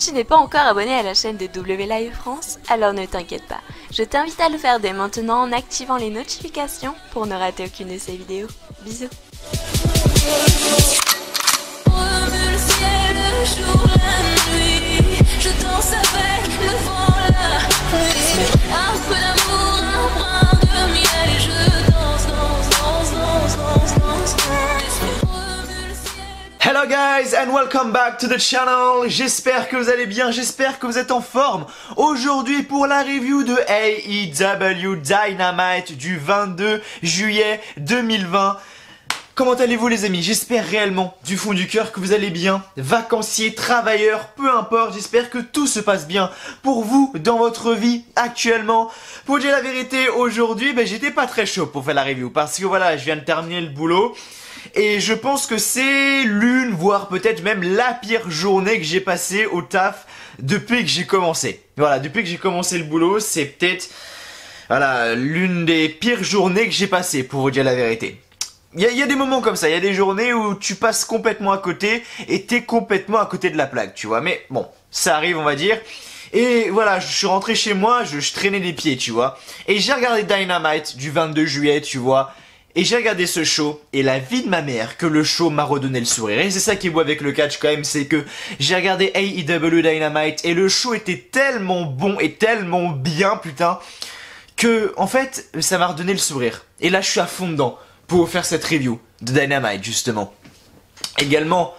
Tu n'es pas encore abonné à la chaîne de W Live France? Alors ne t'inquiète pas, je t'invite à le faire dès maintenant en activant les notifications pour ne rater aucune de ces vidéos. Bisous. Je danse avec le vent, la nuit. Un peu d'amour, un brin de miel. Et je danse, danse, danse, danse, danse, danse, danse. Hello guys and welcome back to the channel. J'espère que vous allez bien, j'espère que vous êtes en forme. Aujourd'hui pour la review de AEW Dynamite du 22 juillet 2020. Comment allez-vous les amis? J'espère réellement du fond du cœur que vous allez bien, vacanciers, travailleurs, peu importe, j'espère que tout se passe bien pour vous dans votre vie actuellement. Pour dire la vérité, aujourd'hui, j'étais pas très chaud pour faire la review parce que voilà, je viens de terminer le boulot et je pense que c'est l'une, voire peut-être même la pire journée que j'ai passée au taf depuis que j'ai commencé. Voilà, depuis que j'ai commencé le boulot, c'est peut-être voilà, l'une des pires journées que j'ai passées pour vous dire la vérité. Il y a des moments comme ça, il y a des journées où tu passes complètement à côté et t'es complètement à côté de la plaque, tu vois. Mais bon, ça arrive on va dire. Et voilà, je suis rentré chez moi, je traînais les pieds, tu vois. Et j'ai regardé Dynamite du 22 juillet, tu vois. Et j'ai regardé ce show, et la vie de ma mère que le show m'a redonné le sourire. Et c'est ça qui est beau avec le catch quand même, c'est que j'ai regardé AEW Dynamite et le show était tellement bon et tellement bien, putain, que en fait, ça m'a redonné le sourire. Et là, je suis à fond dedans pour vous faire cette review de Dynamite justement. Également,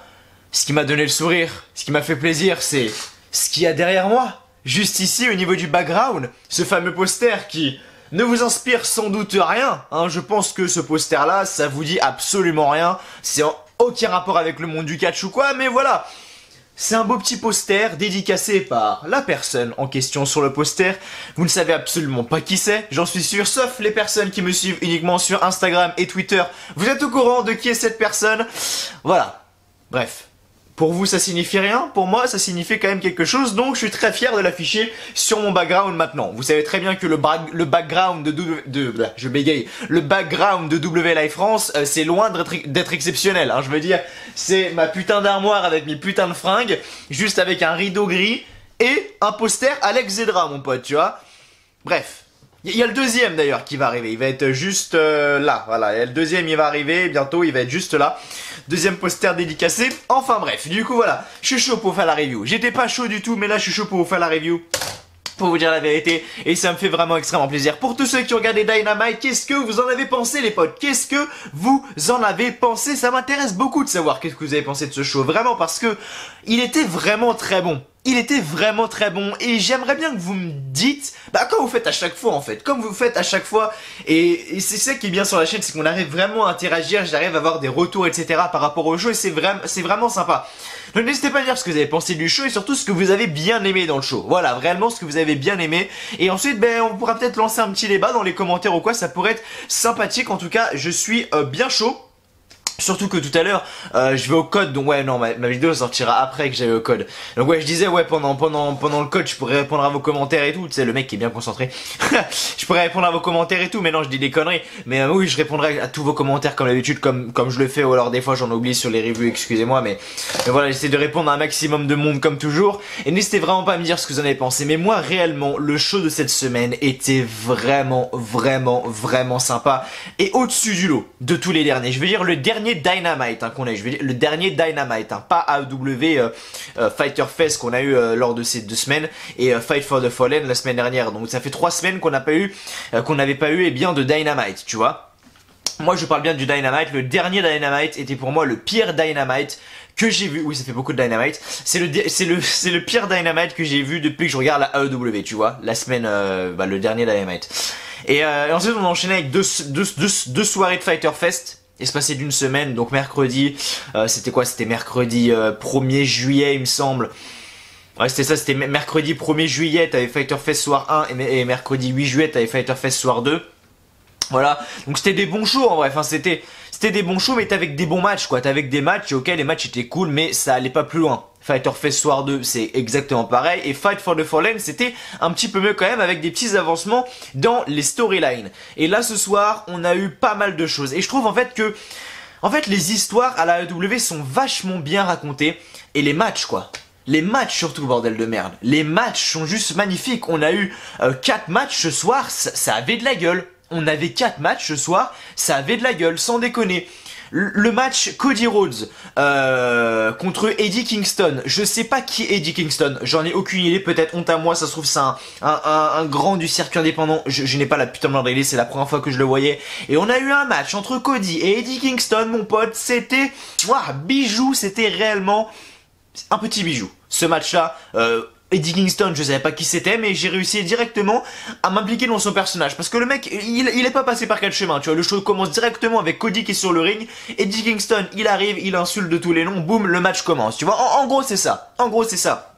ce qui m'a donné le sourire, ce qui m'a fait plaisir, c'est ce qu'il y a derrière moi. Juste ici au niveau du background, ce fameux poster qui ne vous inspire sans doute rien. Hein, je pense que ce poster là, ça vous dit absolument rien. C'est en aucun rapport avec le monde du catch ou quoi, mais voilà. C'est un beau petit poster dédicacé par la personne en question sur le poster. Vous ne savez absolument pas qui c'est, j'en suis sûr, sauf les personnes qui me suivent uniquement sur Instagram et Twitter. Vous êtes au courant de qui est cette personne? Voilà. Bref. Pour vous ça signifie rien, pour moi ça signifie quand même quelque chose, donc je suis très fier de l'afficher sur mon background maintenant. Vous savez très bien que le background je bégaye, le background de W Live France, c'est loin d'être exceptionnel, hein, je veux dire, c'est ma putain d'armoire avec mes putains de fringues, juste avec un rideau gris et un poster Alex Zedra mon pote, tu vois. Bref. Il y a le deuxième d'ailleurs qui va arriver, il va être juste là, voilà, et le deuxième il va arriver bientôt, il va être juste là. Deuxième poster dédicacé, enfin bref, du coup voilà, je suis chaud pour faire la review. J'étais pas chaud du tout, mais là je suis chaud pour vous faire la review. Pour vous dire la vérité, et ça me fait vraiment extrêmement plaisir. Pour tous ceux qui ont regardé Dynamite, qu'est-ce que vous en avez pensé les potes? Qu'est-ce que vous en avez pensé? Ça m'intéresse beaucoup de savoir qu'est-ce que vous avez pensé de ce show, vraiment, parce que il était vraiment très bon. Il était vraiment très bon et j'aimerais bien que vous me dites, comme vous faites à chaque fois en fait, comme vous faites à chaque fois, et c'est ça qui est bien sur la chaîne, c'est qu'on arrive vraiment à interagir, j'arrive à avoir des retours etc par rapport au show et c'est vraiment sympa. Donc n'hésitez pas à dire ce que vous avez pensé du show et surtout ce que vous avez bien aimé dans le show, voilà, réellement ce que vous avez bien aimé, et ensuite on pourra peut-être lancer un petit débat dans les commentaires ou quoi, ça pourrait être sympathique, en tout cas je suis bien chaud. Surtout que tout à l'heure, je vais au code, donc ouais non, ma vidéo sortira après que j'aille au code. Donc ouais, je disais ouais pendant le code, je pourrais répondre à vos commentaires et tout. Tu sais, le mec qui est bien concentré. Je pourrais répondre à vos commentaires et tout, mais non, je dis des conneries. Mais oui, je répondrai à tous vos commentaires comme d'habitude, comme je le fais, ou alors des fois j'en oublie sur les reviews, excusez-moi, mais voilà, j'essaie de répondre à un maximum de monde comme toujours. Et n'hésitez vraiment pas à me dire ce que vous en avez pensé. Mais moi, réellement, le show de cette semaine était vraiment sympa et au-dessus du lot de tous les derniers. Je veux dire le dernier Dynamite qu'on a eu, je veux dire le dernier Dynamite, pas AEW Fighter Fest qu'on a eu lors de ces 2 semaines et Fight for the Fallen la semaine dernière. Donc ça fait 3 semaines qu'on n'avait pas eu de Dynamite, tu vois. Moi je parle bien du Dynamite. Le dernier Dynamite était pour moi le pire Dynamite que j'ai vu. Oui, ça fait beaucoup de Dynamite. C'est le pire Dynamite que j'ai vu depuis que je regarde la AEW, tu vois. La semaine, le dernier Dynamite. Et ensuite on a enchaîné avec deux soirées de Fighter Fest. Espacé d'une semaine, donc mercredi, c'était quoi? C'était mercredi 1er juillet il me semble. Ouais c'était ça, c'était mercredi 1er juillet, t'avais Fighter Fest soir 1 et mercredi 8 juillet t'avais Fighter Fest soir 2. Voilà, donc c'était des bons shows en vrai, enfin c'était des bons shows mais t'avais des bons matchs quoi, t'avais des matchs, ok les matchs étaient cool mais ça allait pas plus loin. Fighter Fest Soir 2 c'est exactement pareil et Fight for the Fallen c'était un petit peu mieux quand même avec des petits avancements dans les storylines. Et là ce soir on a eu pas mal de choses et je trouve en fait que les histoires à la AEW sont vachement bien racontées et les matchs quoi. Les matchs surtout, bordel de merde. Les matchs sont juste magnifiques. On a eu 4 matchs ce soir, ça avait de la gueule. On avait 4 matchs ce soir, ça avait de la gueule, sans déconner. Le match Cody Rhodes contre Eddie Kingston. Je sais pas qui est Eddie Kingston. J'en ai aucune idée. Peut-être honte à moi. Ça se trouve c'est un grand du circuit indépendant. Je n'ai pas la putain de règle. C'est la première fois que je le voyais. Et on a eu un match entre Cody et Eddie Kingston, mon pote. C'était bijou. C'était réellement un petit bijou. Ce match-là. Eddie Kingston, je savais pas qui c'était, mais j'ai réussi directement à m'impliquer dans son personnage. Parce que le mec, il est pas passé par 4 chemins, tu vois. Le show commence directement avec Cody qui est sur le ring. Eddie Kingston, il arrive, il insulte de tous les noms, boum, le match commence, tu vois. En gros, c'est ça. En gros, c'est ça.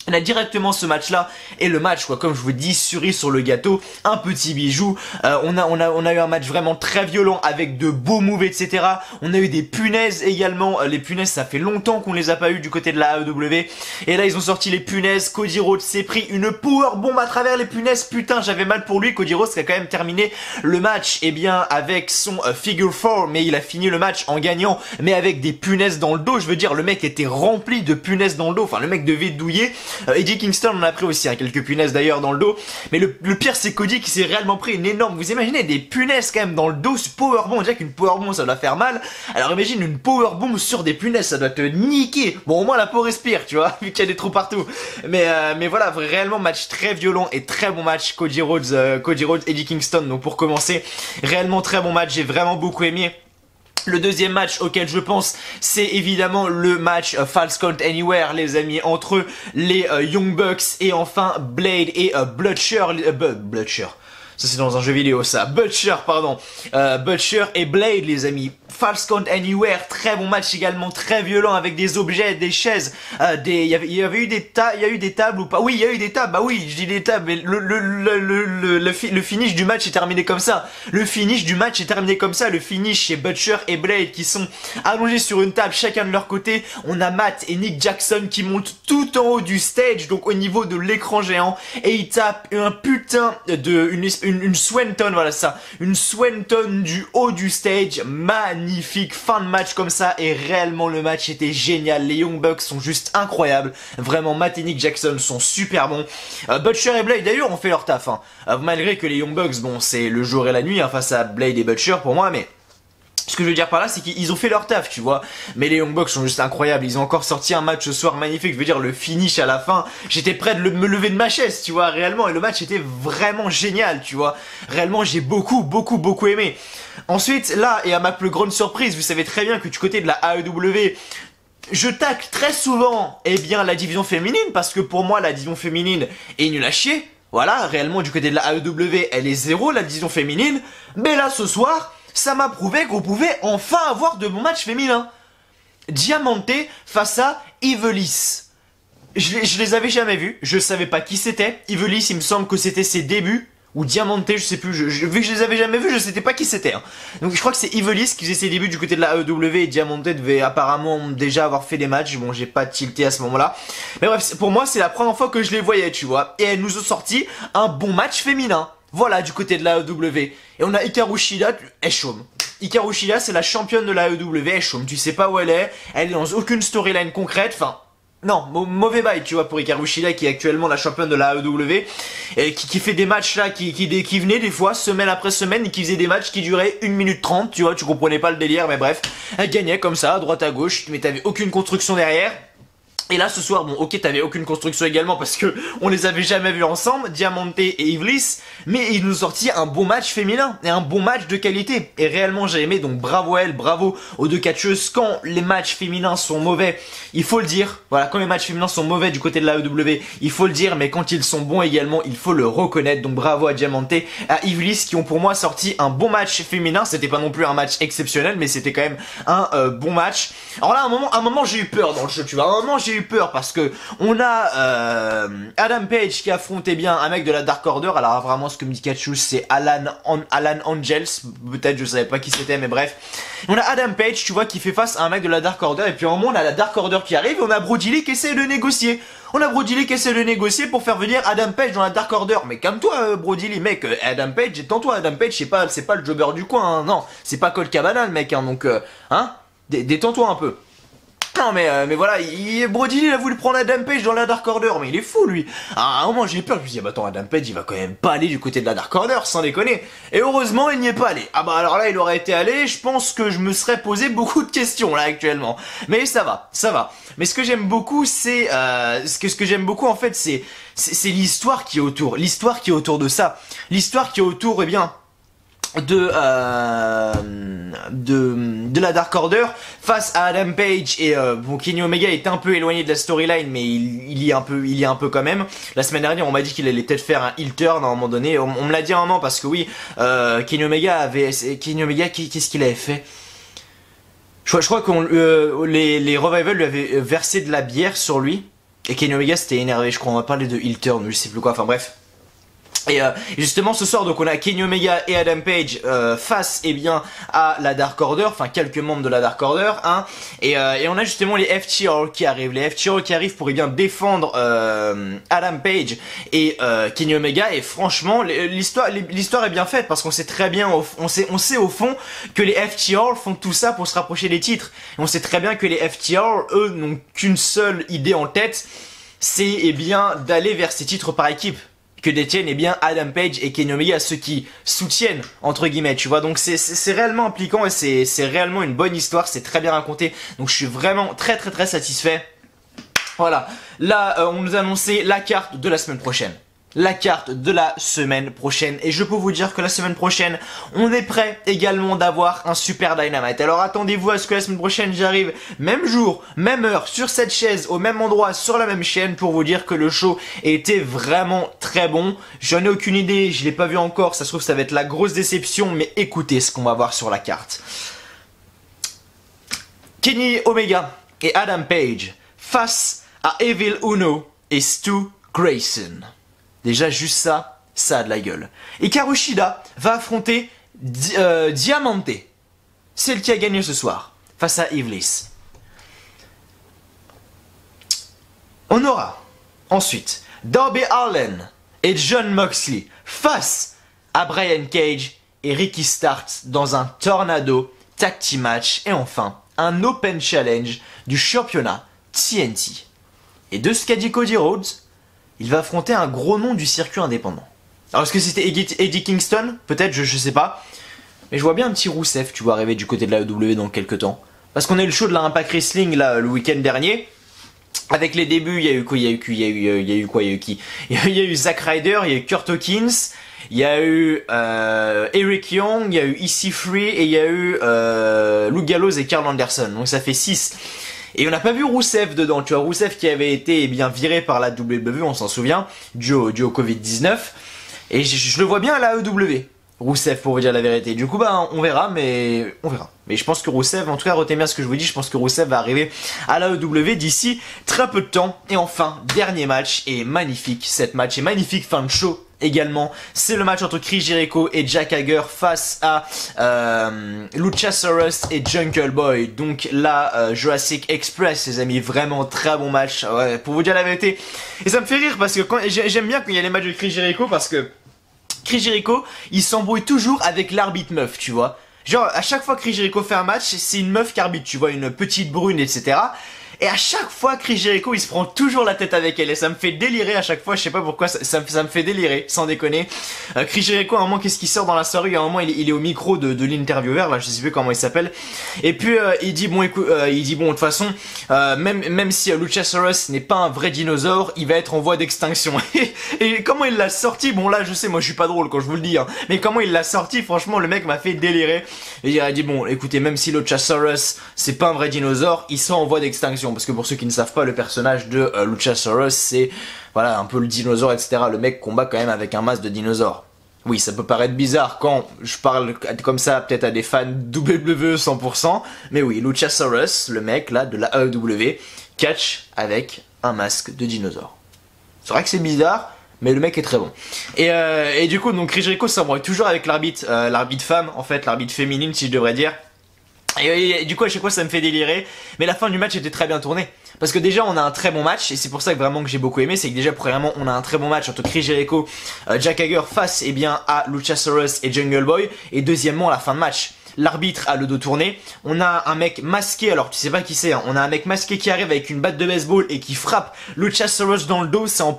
On a directement ce match-là, et le match, quoi, comme je vous dis, cerise sur le gâteau, un petit bijou. On a eu un match vraiment très violent avec de beaux moves, etc. On a eu des punaises également. Les punaises, ça fait longtemps qu'on les a pas eu du côté de la AEW. Et là, ils ont sorti les punaises. Cody Rhodes s'est pris une powerbomb à travers les punaises. Putain, j'avais mal pour lui. Cody Rhodes qui a quand même terminé le match, eh bien, avec son figure 4, mais il a fini le match en gagnant, mais avec des punaises dans le dos. Je veux dire, le mec était rempli de punaises dans le dos. Enfin, le mec devait douiller. Eddie Kingston en a pris aussi, hein, quelques punaises d'ailleurs dans le dos. Mais le pire c'est Cody qui s'est réellement pris une énorme... Vous imaginez des punaises quand même dans le dos, ce powerbomb, on dirait qu'une powerbomb ça doit faire mal. Alors imagine une powerbomb sur des punaises, ça doit te niquer. Bon au moins la peau respire, tu vois, vu qu'il y a des trous partout. Mais voilà, réellement match très violent et très bon match. Cody Rhodes, Eddie Kingston, donc pour commencer, réellement très bon match, j'ai vraiment beaucoup aimé. Le deuxième match auquel je pense, c'est évidemment le match Falls Count Anywhere, les amis, entre les Young Bucks et enfin Blade et Butcher. Ça c'est dans un jeu vidéo ça. Butcher, pardon. Butcher et Blade, les amis. Falls Count Anywhere, très bon match également, très violent avec des objets, des chaises, il y avait eu des tables ou pas? Oui, il y a eu des tables. Bah oui, je dis des tables, mais le finish du match est terminé comme ça. Le finish du match est terminé comme ça. Le finish chez Butcher et Blade qui sont allongés sur une table, chacun de leur côté. On a Matt et Nick Jackson qui montent tout en haut du stage, donc au niveau de l'écran géant, et ils tapent un putain de une swanton, voilà ça, une swanton du haut du stage, magnifique, fin de match comme ça, et réellement le match était génial. Les Young Bucks sont juste incroyables, vraiment. Matt et Nick Jackson sont super bons. Butcher et Blade d'ailleurs ont fait leur taf, hein. Malgré que les Young Bucks, bon c'est le jour et la nuit, hein, face à Blade et Butcher pour moi, mais ce que je veux dire par là, c'est qu'ils ont fait leur taf, tu vois. Mais les Young Bucks sont juste incroyables. Ils ont encore sorti un match ce soir magnifique. Je veux dire, le finish à la fin, j'étais prêt de me lever de ma chaise, tu vois, réellement. Et le match était vraiment génial, tu vois. Réellement, j'ai beaucoup aimé. Ensuite, là, et à ma plus grande surprise, vous savez très bien que du côté de la AEW, je tacle très souvent, eh bien, la division féminine. Parce que pour moi, la division féminine est nulle à chier. Voilà, réellement, du côté de la AEW, elle est zéro, la division féminine. Mais là, ce soir, ça m'a prouvé qu'on pouvait enfin avoir de bons matchs féminins. Diamante face à Ivelisse. Je les avais jamais vus, je savais pas qui c'était. Ivelisse, il me semble que c'était ses débuts. Ou Diamante, je sais plus, vu que je les avais jamais vus, je sais pas qui c'était. Hein. Donc je crois que c'est Ivelisse qui faisait ses débuts du côté de la AEW et Diamante devait apparemment déjà avoir fait des matchs. Bon, j'ai pas tilté à ce moment-là. Mais bref, pour moi, c'est la première fois que je les voyais, tu vois. Et elles nous ont sorti un bon match féminin. Voilà, du côté de la AEW. Et on a Hikaru Shida, elle chôme. Hikaru Shida, c'est la championne de la AEW, elle chôme. Tu sais pas où elle est est dans aucune storyline concrète, enfin... Non, mauvais bail, tu vois, pour Hikaru Shida, qui est actuellement la championne de la AEW, et qui fait des matchs là, qui venait des fois, semaine après semaine, et qui faisait des matchs qui duraient 1 minute 30, tu vois, tu comprenais pas le délire, mais bref. Elle gagnait comme ça, à droite à gauche, mais t'avais aucune construction derrière. Et là ce soir, bon ok t'avais aucune construction également parce que on les avait jamais vus ensemble, Diamante et Ivelisse, mais ils nous ont sorti un bon match féminin et un bon match de qualité. Et réellement j'ai aimé, donc bravo à elle, bravo aux deux catcheuses. Quand les matchs féminins sont mauvais, il faut le dire, voilà, quand les matchs féminins sont mauvais du côté de la AEW, il faut le dire, mais quand ils sont bons également, il faut le reconnaître. Donc bravo à Diamante, à Ivelisse qui ont pour moi sorti un bon match féminin. C'était pas non plus un match exceptionnel, mais c'était quand même un bon match. Alors là à un moment j'ai eu peur dans le jeu, tu vois, à un moment j'ai eu peur parce que on a Adam Page qui affrontait bien un mec de la Dark Order. Alors vraiment ce que me dit Catchous c'est Alan Angels, peut-être je savais pas qui c'était mais bref. On a Adam Page tu vois qui fait face à un mec de la Dark Order et puis à un moment on a la Dark Order qui arrive et on a Brody Lee qui essaie de négocier. On a Brody Lee qui essaie de négocier pour faire venir Adam Page dans la Dark Order. Mais calme-toi Brody Lee mec, Adam Page, détends-toi, Adam Page c'est pas le jobber du coin, hein. Non, c'est pas Colt Cabana le mec hein, donc hein, détends-toi un peu. Non mais voilà, Brody il a voulu prendre Adam Page dans la Dark Order, mais il est fou lui. À un moment j'ai eu peur, je me suis dit bah attends, Adam Page il va quand même pas aller du côté de la Dark Order, sans déconner. Et heureusement il n'y est pas allé. Ah bah alors là il aurait été allé, je pense que je me serais posé beaucoup de questions là actuellement. Mais ça va, ça va. Mais ce que j'aime beaucoup c'est ce que j'aime beaucoup en fait c'est l'histoire qui est autour, l'histoire qui est autour de ça, l'histoire qui est autour eh bien de la Dark Order face à Adam Page et bon, Kenny Omega est un peu éloigné de la storyline mais il y est un peu quand même. La semaine dernière on m'a dit qu'il allait peut-être faire un heel turn à un moment donné, on me l'a dit à un moment parce que oui, Kenny Omega qu'est-ce qu'il avait fait? Je crois que les Revival lui avaient versé de la bière sur lui et Kenny Omega s'était énervé, je crois. On va parler de heel turn, je sais plus quoi, enfin bref. Et justement ce soir donc on a Kenny Omega et Adam Page face eh bien à la Dark Order, enfin quelques membres de la Dark Order hein, et on a justement les FTR qui arrivent, pour eh bien défendre Adam Page et Kenny Omega. Et franchement l'histoire est bien faite parce qu'on sait très bien, on sait au fond que les FTR font tout ça pour se rapprocher des titres, et on sait très bien que les FTR eux n'ont qu'une seule idée en tête, c'est eh bien d'aller vers ces titres par équipe que détiennent eh bien Adam Page et Kenny Omega, ceux qui soutiennent entre guillemets, tu vois. Donc c'est réellement impliquant et c'est réellement une bonne histoire, c'est très bien raconté. Donc je suis vraiment très satisfait. Voilà, là on nous a annoncé la carte de la semaine prochaine. La carte de la semaine prochaine, et je peux vous dire que la semaine prochaine on est prêt également d'avoir un super Dynamite. Alors attendez-vous à ce que la semaine prochaine j'arrive même jour, même heure, sur cette chaise, au même endroit, sur la même chaîne, pour vous dire que le show était vraiment très bon. J'en ai aucune idée, je l'ai pas vu encore, ça se trouve ça va être la grosse déception, mais écoutez ce qu'on va voir sur la carte. Kenny Omega et Adam Page face à Evil Uno et Stu Grayson. Déjà juste ça a de la gueule. Et Karushida va affronter Diamante, celle qui a gagné ce soir, face à Iblis. On aura ensuite Darby Allin et Jon Moxley face à Brian Cage et Ricky Starks dans un Tornado Tag Team Match. Et enfin, un Open Challenge du championnat TNT. Et de ce qu'a dit Cody Rhodes, il va affronter un gros nom du circuit indépendant. Alors est-ce que c'était Eddie Kingston? Peut-être, je sais pas. Mais je vois bien un petit Rusev, tu vois, arriver du côté de la AEW dans quelques temps. Parce qu'on a eu le show de la Impact Wrestling là le week-end dernier. Avec les débuts, il y a eu quoi? Il y a eu Zack Ryder, il y a eu Kurt Hawkins, il y a eu Eric Young, il y a eu EC3 et il y a eu Luke Gallows et Karl Anderson. Donc ça fait 6. Et on n'a pas vu Rusev dedans, tu vois, Rusev qui avait été eh bien viré par la WWE, on s'en souvient, dû au Covid-19. Et je le vois bien à la AEW, Rusev, pour vous dire la vérité. Du coup, bah, on verra. Mais je pense que Rusev, en tout cas, retenez bien ce que je vous dis, je pense que Rusev va arriver à la AEW d'ici très peu de temps. Et enfin, dernier match, et magnifique, cette match, et magnifique fin de show. Également, c'est le match entre Chris Jericho et Jack Hager face à Luchasaurus et Jungle Boy. Donc là, Jurassic Express, les amis, vraiment très bon match, ouais, pour vous dire la vérité. Et ça me fait rire parce que j'aime bien quand il y a les matchs de Chris Jericho, parce que Chris Jericho, il s'embrouille toujours avec l'arbitre meuf, tu vois. Genre, à chaque fois que Chris Jericho fait un match, c'est une meuf qui arbitre, tu vois, une petite brune, etc. Et à chaque fois, Chris Jericho, il se prend toujours la tête avec elle. Et ça me fait délirer à chaque fois. Je sais pas pourquoi, ça me fait délirer, sans déconner. Chris Jericho, à un moment, qu'est-ce qu'il sort dans la soirée? À un moment, il est au micro de l'intervieweur, là, je sais plus comment il s'appelle. Et puis, il dit, bon, écoute, de toute façon, même si Luchasaurus n'est pas un vrai dinosaure, il va être en voie d'extinction. Et comment il l'a sorti? Bon, là, je sais, moi, je suis pas drôle quand je vous le dis, hein. Mais comment il l'a sorti? Franchement, le mec m'a fait délirer. Et il a dit, bon, écoutez, même si Luchasaurus, c'est pas un vrai dinosaure, il sera en voie d'extinction. Parce que pour ceux qui ne savent pas, le personnage de Luchasaurus, c'est voilà un peu le dinosaure, etc. Le mec combat quand même avec un masque de dinosaure. Oui, ça peut paraître bizarre quand je parle comme ça, peut-être à des fans WWE 100%, mais oui, Luchasaurus, le mec là de la AEW, catch avec un masque de dinosaure. C'est vrai que c'est bizarre, mais le mec est très bon. Et du coup, donc Chris Jericho s'embrouille toujours avec l'arbitre femme, en fait, l'arbitre féminine si je devrais dire. Et du coup à chaque fois ça me fait délirer. Mais la fin du match était très bien tournée, parce que déjà on a un très bon match. Et c'est pour ça que vraiment que j'ai beaucoup aimé. C'est que déjà premièrement on a un très bon match entre Chris Jericho, Jack Hager face eh bien à Luchasaurus et Jungle Boy. Et deuxièmement la fin de match, l'arbitre a le dos tourné. On a un mec masqué, alors tu sais pas qui c'est, hein. On a un mec masqué qui arrive avec une batte de baseball et qui frappe Luchasaurus dans le dos. Ça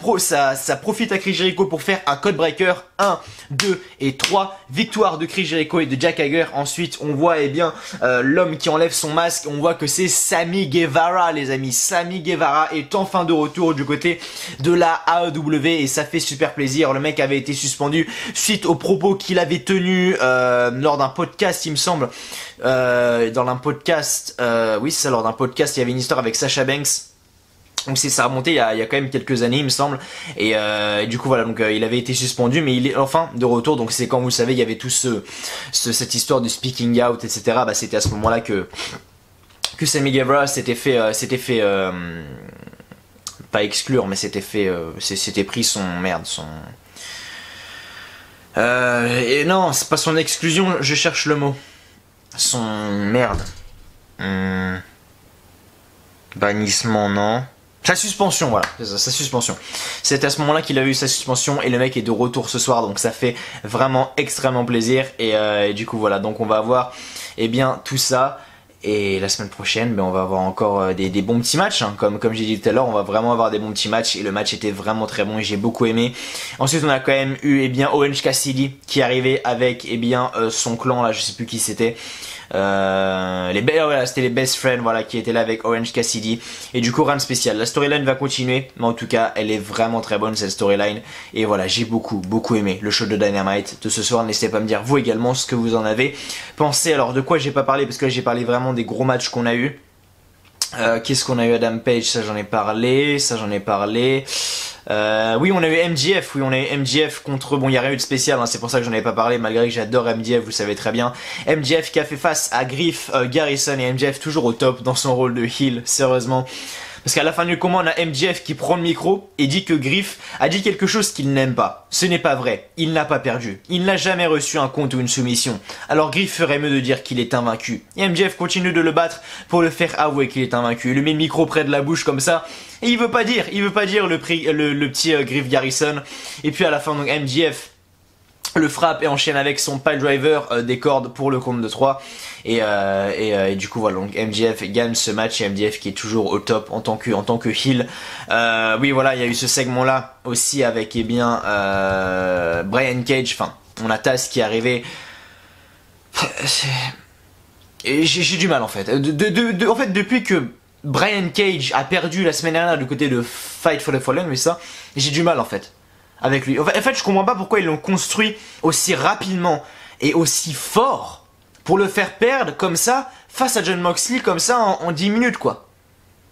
profite à Chris Jericho pour faire un code breaker. 1, 2 et 3. Victoire de Chris Jericho et de Jack Hager. Ensuite, on voit eh bien l'homme qui enlève son masque. On voit que c'est Sammy Guevara, les amis. Sammy Guevara est enfin de retour du côté de la AEW et ça fait super plaisir. Le mec avait été suspendu suite aux propos qu'il avait tenus lors d'un podcast, il me semble. Dans un podcast, oui c'est ça, lors d'un podcast, il y avait une histoire avec Sasha Banks. Donc ça a remonté il y a quand même quelques années, il me semble. Et du coup voilà, donc il avait été suspendu, mais il est enfin de retour. Donc c'est quand vous le savez, il y avait tout cette histoire de speaking out, etc. Bah c'était à ce moment-là que Sammy Guevara s'était fait pas exclure, mais s'était pris son et non, c'est pas son exclusion, je cherche le mot. Son merde. Bannissement, non. Sa suspension, voilà, c'est ça, sa suspension. C'est à ce moment-là qu'il a eu sa suspension et le mec est de retour ce soir, donc ça fait vraiment extrêmement plaisir. Et du coup voilà, donc on va avoir eh bien tout ça. Et la semaine prochaine, ben, on va avoir encore des bons petits matchs, hein. Comme j'ai dit tout à l'heure, on va vraiment avoir des bons petits matchs. Et le match était vraiment très bon et j'ai beaucoup aimé. Ensuite, on a quand même eu eh bien, Orange Cassidy qui est arrivé avec eh bien, son clan, là, je sais plus qui c'était. Voilà, c'était les best friends, voilà, qui étaient là avec Orange Cassidy. Et du coup, rien de spécial. La storyline va continuer, mais en tout cas, elle est vraiment très bonne, cette storyline. Et voilà, j'ai beaucoup aimé le show de Dynamite de ce soir. N'hésitez pas à me dire, vous également, ce que vous en avez pensé. Alors, de quoi j'ai pas parlé, parce que là, j'ai parlé vraiment des gros matchs qu'on a eu. Qu'est-ce qu'on a eu? Adam Page, ça j'en ai parlé. Oui, on a eu MJF. Oui, on a eu MJF contre... Bon, il n'y a rien eu de spécial, hein, c'est pour ça que j'en avais pas parlé, malgré que j'adore MJF, vous savez très bien. MJF qui a fait face à Griff Garrison, et MJF toujours au top dans son rôle de heel, sérieusement. Parce qu'à la fin du combat, on a MJF qui prend le micro et dit que Griff a dit quelque chose qu'il n'aime pas. Ce n'est pas vrai. Il n'a pas perdu. Il n'a jamais reçu un compte ou une soumission. Alors Griff ferait mieux de dire qu'il est invaincu. Et MJF continue de le battre pour le faire avouer qu'il est invaincu. Il lui met le micro près de la bouche comme ça. Et il veut pas dire le petit Griff Garrison. Et puis à la fin, donc MJF le frappe et enchaîne avec son pile driver des cordes pour le compte de 3. Et du coup voilà, donc MJF gagne ce match et MJF qui est toujours au top en tant que heel. Oui voilà, il y a eu ce segment là aussi avec eh bien Brian Cage, enfin on a Taz qui est arrivé. J'ai du mal en fait. En fait depuis que Brian Cage a perdu la semaine dernière du côté de Fight for the Fallen, mais ça j'ai du mal en fait avec lui. En fait je comprends pas pourquoi ils l'ont construit aussi rapidement et aussi fort pour le faire perdre comme ça face à Jon Moxley comme ça en 10 minutes quoi.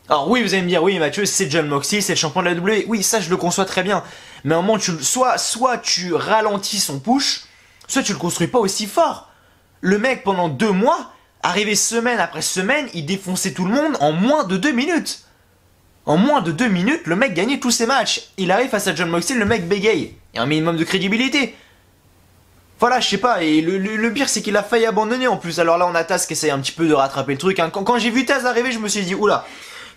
Alors oui, vous allez me dire, oui Mathieu, c'est Jon Moxley, c'est le champion de la WWE. Oui, ça je le conçois très bien. Mais à un moment, soit tu ralentis son push, soit tu le construis pas aussi fort. Le mec pendant 2 mois, arrivé semaine après semaine, il défonçait tout le monde en moins de 2 minutes. En moins de 2 minutes, le mec gagnait tous ses matchs. Il arrive face à Jon Moxley, le mec bégaye. Il y a un minimum de crédibilité. Voilà, je sais pas, et le pire c'est qu'il a failli abandonner en plus. Alors là on a Taz qui essaye un petit peu de rattraper le truc, hein. Quand j'ai vu Taz arriver, je me suis dit, oula,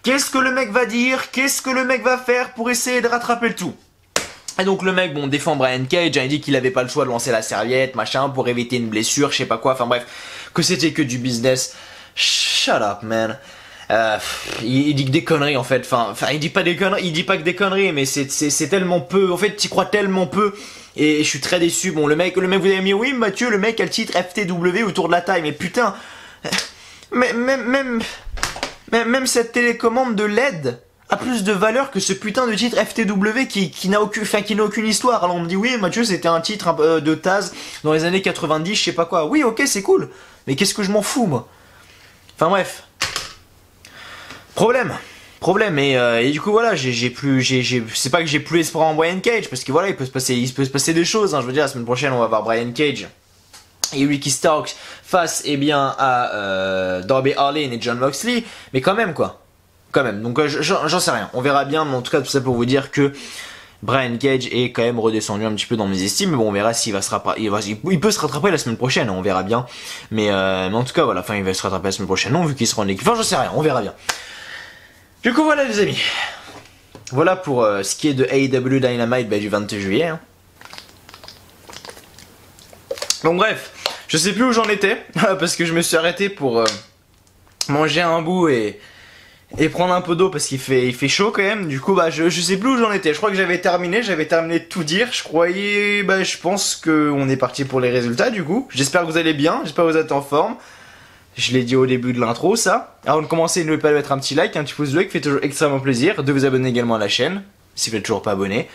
qu'est-ce que le mec va dire? Qu'est-ce que le mec va faire pour essayer de rattraper le tout? Et donc le mec, bon, défend Brian Cage, hein, il dit qu'il avait pas le choix de lancer la serviette, machin, pour éviter une blessure, je sais pas quoi, enfin bref, que c'était que du business. Shut up, man. Il dit que des conneries en fait, enfin il dit pas des conneries, il dit pas que des conneries, mais c'est tellement peu, en fait t'y crois tellement peu, et je suis très déçu. Bon le mec vous avez mis, oui Mathieu, le mec a le titre FTW autour de la taille, mais putain, même cette télécommande de LED a plus de valeur que ce putain de titre FTW qui n'a aucune histoire. Alors on me dit, oui Mathieu, c'était un titre de Taz dans les années 90, je sais pas quoi. Oui ok, c'est cool, mais qu'est-ce que je m'en fous moi. Enfin bref. Problème, et du coup voilà, c'est pas que j'ai plus espoir en Brian Cage, parce que voilà, il peut se passer des choses, hein. Je veux dire, la semaine prochaine on va voir Brian Cage et Ricky Starks face eh bien à Darby Allin et Jon Moxley, mais quand même quoi, donc j'en sais rien, on verra bien, mais en tout cas tout ça pour vous dire que Brian Cage est quand même redescendu un petit peu dans mes estimes, mais bon on verra s'il va se rattraper, il peut se rattraper la semaine prochaine, hein, on verra bien, mais en tout cas voilà, enfin il va se rattraper la semaine prochaine, non, vu qu'il sera en équipe, enfin j'en sais rien, on verra bien. Du coup voilà les amis, voilà pour ce qui est de AEW Dynamite du 22 juillet. Hein. Donc bref, Je sais plus où j'en étais, parce que je me suis arrêté pour manger un bout et prendre un peu d'eau parce qu'il fait chaud quand même. Du coup bah je sais plus où j'en étais. Je crois que j'avais terminé de tout dire. Je pense qu'on est parti pour les résultats du coup. J'espère que vous allez bien, j'espère que vous êtes en forme. Je l'ai dit au début de l'intro ça. Avant de commencer, n'oubliez pas de mettre un petit like, un petit pouce bleu qui fait toujours extrêmement plaisir. De vous abonner également à la chaîne si vous n'êtes toujours pas abonné.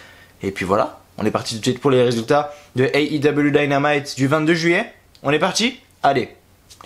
Et puis voilà, on est parti tout de suite pour les résultats de AEW Dynamite du 22 juillet. On est parti? Allez,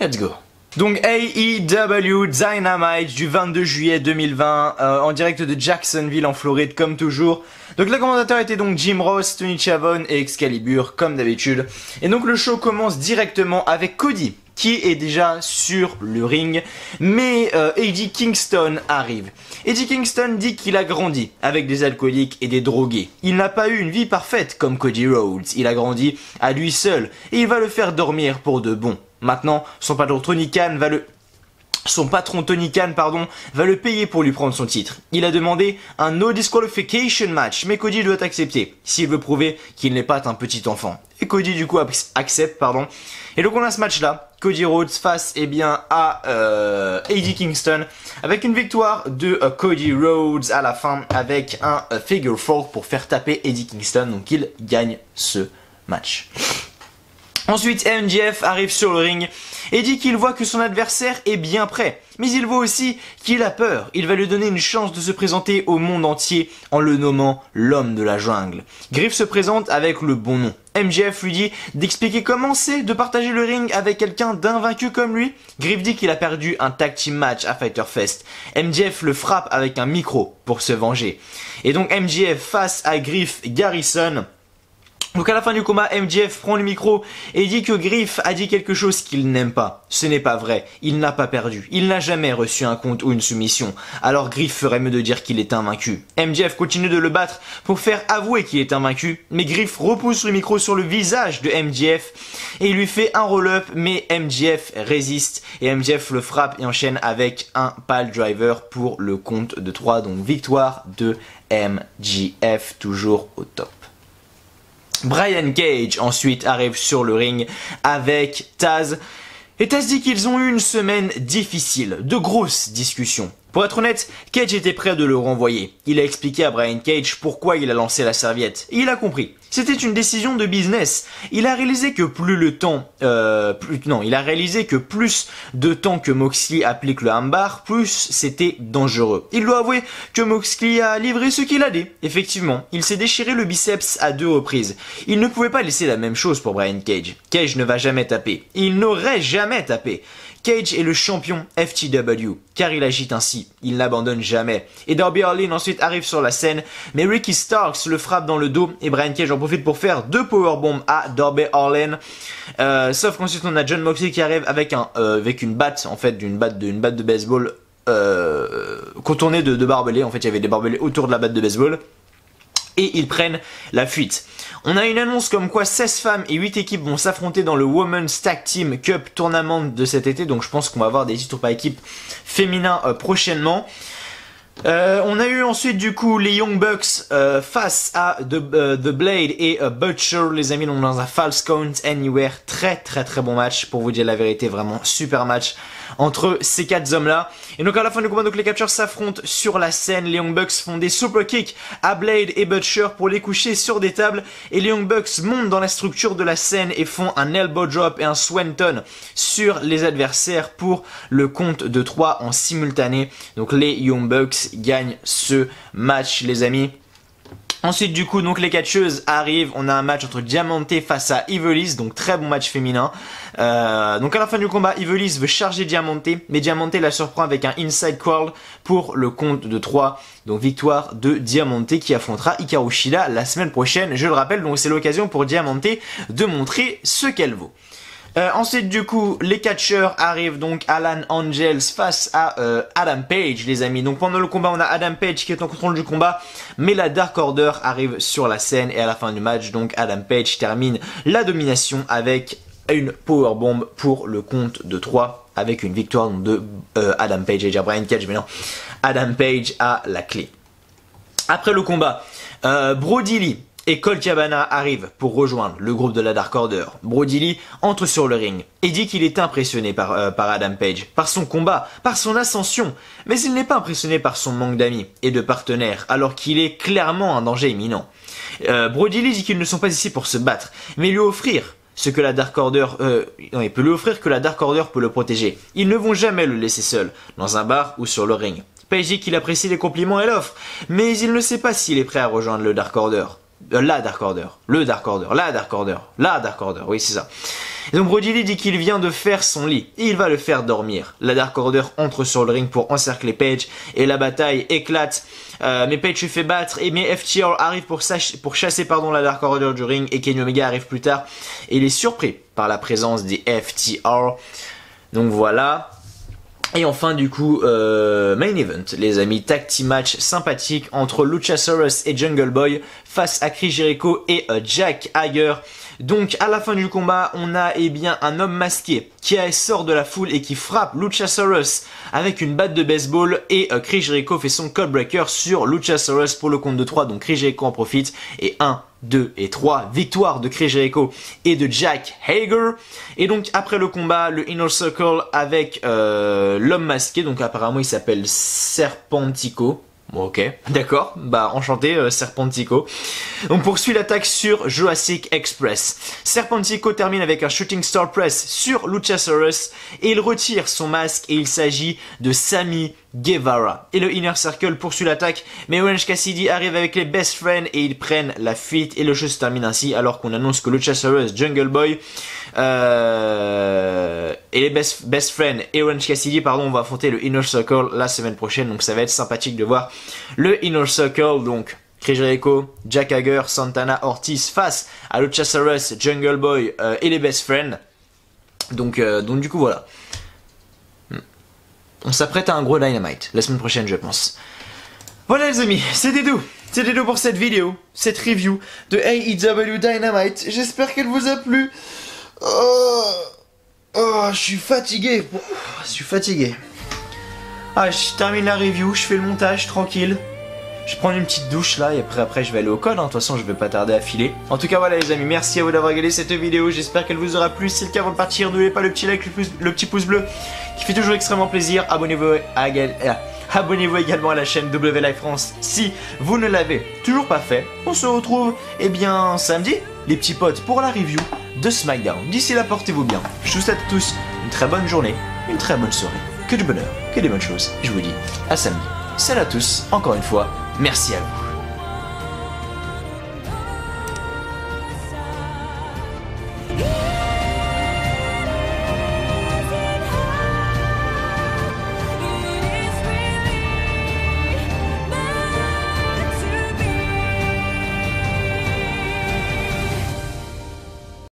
let's go. Donc AEW Dynamite du 22 juillet 2020 en direct de Jacksonville en Floride comme toujours. Donc le commentateur était donc Jim Ross, Tony Schiavone et Excalibur comme d'habitude. Et donc le show commence directement avec Cody qui est déjà sur le ring, mais Eddie Kingston arrive. Eddie Kingston dit qu'il a grandi avec des alcooliques et des drogués. Il n'a pas eu une vie parfaite comme Cody Rhodes, il a grandi à lui seul et il va le faire dormir pour de bon. Maintenant, son patron Tony Khan va le payer pour lui prendre son titre. Il a demandé un no disqualification match, mais Cody doit accepter s'il veut prouver qu'il n'est pas un petit enfant. Et Cody du coup accepte, Et donc on a ce match là, Cody Rhodes face à Eddie Kingston, avec une victoire de Cody Rhodes à la fin avec un figure four pour faire taper Eddie Kingston, donc il gagne ce match. Ensuite, MJF arrive sur le ring et dit qu'il voit que son adversaire est bien prêt. Mais il voit aussi qu'il a peur. Il va lui donner une chance de se présenter au monde entier en le nommant l'homme de la jungle. Griff se présente avec le bon nom. MJF lui dit d'expliquer comment c'est de partager le ring avec quelqu'un d'invaincu comme lui. Griff dit qu'il a perdu un tag team match à Fyter Fest. MJF le frappe avec un micro pour se venger. Et donc MJF face à Griff Garrison. Donc à la fin du combat, MJF prend le micro et dit que Griff a dit quelque chose qu'il n'aime pas. Ce n'est pas vrai, il n'a pas perdu, il n'a jamais reçu un compte ou une soumission. Alors Griff ferait mieux de dire qu'il est invaincu. MJF continue de le battre pour faire avouer qu'il est invaincu, mais Griff repousse le micro sur le visage de MJF et il lui fait un roll-up, mais MJF résiste et MJF le frappe et enchaîne avec un pile driver pour le compte de 3. Donc victoire de MJF, toujours au top. Brian Cage ensuite arrive sur le ring avec Taz. Et Taz dit qu'ils ont eu une semaine difficile, de grosses discussions. Pour être honnête, Cage était prêt de le renvoyer. Il a expliqué à Brian Cage pourquoi il a lancé la serviette. Et il a compris. C'était une décision de business. Il a réalisé que plus de temps que Moxley applique le armbar, plus c'était dangereux. Il doit avouer que Moxley a livré ce qu'il a dit. Effectivement, il s'est déchiré le biceps à 2 reprises. Il ne pouvait pas laisser la même chose pour Brian Cage. Cage ne va jamais taper. Il n'aurait jamais tapé. Cage est le champion FTW, car il agit ainsi, il n'abandonne jamais. Et Darby Allin ensuite arrive sur la scène, mais Ricky Starks le frappe dans le dos et Brian Cage en profite pour faire 2 powerbombs à Darby Allin. Sauf qu'ensuite on a Jon Moxley qui arrive avec une batte, en fait, une batte de baseball contournée de barbelés. En fait, il y avait des barbelés autour de la batte de baseball. Et ils prennent la fuite. On a une annonce comme quoi 16 femmes et 8 équipes vont s'affronter dans le Women's Tag Team Cup Tournament de cet été. Donc je pense qu'on va avoir des titres par équipe féminins prochainement. On a eu ensuite du coup les Young Bucks face à The Blade et Butcher, les amis, donc dans un False Count Anywhere. Très bon match, pour vous dire la vérité, vraiment super match entre ces 4 hommes là. Et donc à la fin du combat, donc les catcheurs s'affrontent sur la scène. Les Young Bucks font des super kicks à Blade et Butcher pour les coucher sur des tables, et les Young Bucks montent dans la structure de la scène et font un elbow drop et un swanton sur les adversaires pour le compte de 3 en simultané. Donc les Young Bucks gagnent ce match, les amis. Ensuite du coup donc les catcheuses arrivent, on a un match entre Diamante face à Ivelisse, donc très bon match féminin. Donc à la fin du combat, Ivelisse veut charger Diamante, mais Diamante la surprend avec un inside crawl pour le compte de 3. Donc victoire de Diamante qui affrontera Hikaru Shida la semaine prochaine, je le rappelle, donc c'est l'occasion pour Diamante de montrer ce qu'elle vaut. Ensuite du coup les catcheurs arrivent, donc Alan Angels face à Adam Page, les amis. Donc pendant le combat on a Adam Page qui est en contrôle du combat, mais la Dark Order arrive sur la scène et à la fin du match donc Adam Page termine la domination avec une powerbomb pour le compte de 3 avec une victoire de Adam Page, et déjà Brian Cage mais non, Adam Page à la clé. Après le combat, Brody Lee et Colt Cabana arrive pour rejoindre le groupe de la Dark Order. Brody Lee entre sur le ring et dit qu'il est impressionné par Adam Page, par son combat, par son ascension, mais il n'est pas impressionné par son manque d'amis et de partenaires, alors qu'il est clairement un danger imminent. Brody Lee dit qu'ils ne sont pas ici pour se battre, mais lui offrir ce que la Dark Order, il peut lui offrir que la Dark Order peut le protéger. Ils ne vont jamais le laisser seul, dans un bar ou sur le ring. Page dit qu'il apprécie les compliments et l'offre, mais il ne sait pas s'il est prêt à rejoindre le Dark Order. La Dark Order, le Dark Order, la Dark Order, la Dark Order, oui c'est ça. Et donc Brody Lee dit qu'il vient de faire son lit, et il va le faire dormir. La Dark Order entre sur le ring pour encercler Page, et la bataille éclate. Mais Page se fait battre, et mais FTR arrive pour chasser la Dark Order du ring, et Kenny Omega arrive plus tard, et il est surpris par la présence des FTR. Donc voilà. Et enfin du coup, main event, les amis, tag team match sympathique entre Luchasaurus et Jungle Boy face à Chris Jericho et Jack Hager. Donc à la fin du combat, on a un homme masqué qui sort de la foule et qui frappe Luchasaurus avec une batte de baseball et Chris Jericho fait son codebreaker sur Luchasaurus pour le compte de 3, donc Chris Jericho en profite et 1, 2 et 3, victoire de Chris Jericho et de Jack Hager. Et donc après le combat, le Inner Circle avec l'homme masqué, donc apparemment il s'appelle Serpentico. Bon, ok, d'accord, bah enchanté Serpentico. On poursuit l'attaque sur Jurassic Express. Serpentico termine avec un Shooting Star Press sur Luchasaurus et il retire son masque et il s'agit de Sammy Guevara. Et le Inner Circle poursuit l'attaque, mais Orange Cassidy arrive avec les Best Friends et ils prennent la fuite et le jeu se termine ainsi alors qu'on annonce que Luchasaurus, Jungle Boy et les Best Friends et Orange Cassidy vont affronter le Inner Circle la semaine prochaine, donc ça va être sympathique de voir le Inner Circle, donc Chris Jericho, Jack Hager, Santana, Ortiz face à Luchasaurus, Jungle Boy et les Best Friends. Donc du coup voilà. On s'apprête à un gros Dynamite la semaine prochaine, je pense. Voilà les amis, c'était tout. C'était tout pour cette vidéo, cette review de AEW Dynamite. J'espère qu'elle vous a plu. Je suis fatigué. Je suis fatigué. Je termine la review, je fais le montage tranquille. Je prends une petite douche là et après je vais aller au code, de toute façon je vais pas tarder à filer. En tout cas voilà les amis, merci à vous d'avoir regardé cette vidéo, j'espère qu'elle vous aura plu. Si c'est le cas, avant de partir, n'oubliez pas le petit like, le petit pouce bleu qui fait toujours extrêmement plaisir. Abonnez-vous également à la chaîne W Live France si vous ne l'avez toujours pas fait. On se retrouve samedi les petits potes pour la review de SmackDown. D'ici là, portez-vous bien. Je vous souhaite à tous une très bonne journée, une très bonne soirée, que du bonheur, que des bonnes choses. Je vous dis à samedi. Salut à tous, encore une fois, merci à vous.